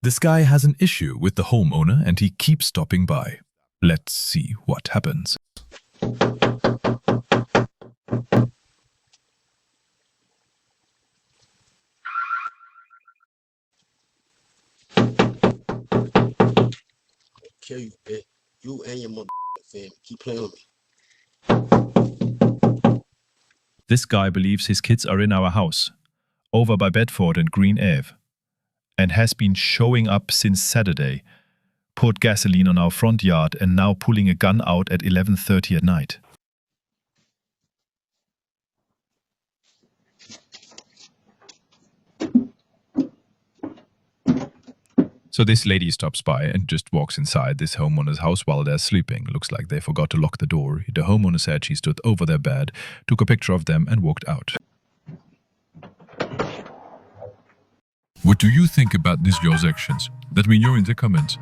This guy has an issue with the homeowner and he keeps stopping by. Let's see what happens. Kill you, bitch. You and your mother family. Keep playing with me. This guy believes his kids are in our house, over by Bedford and Green Ave, and has been showing up since Saturday, poured gasoline on our front yard and now pulling a gun out at 11:30 at night. So this lady stops by and just walks inside this homeowner's house while they're sleeping. Looks like they forgot to lock the door. The homeowner said she stood over their bed, took a picture of them and walked out. What do you think about these girls' actions? Let me know in the comments.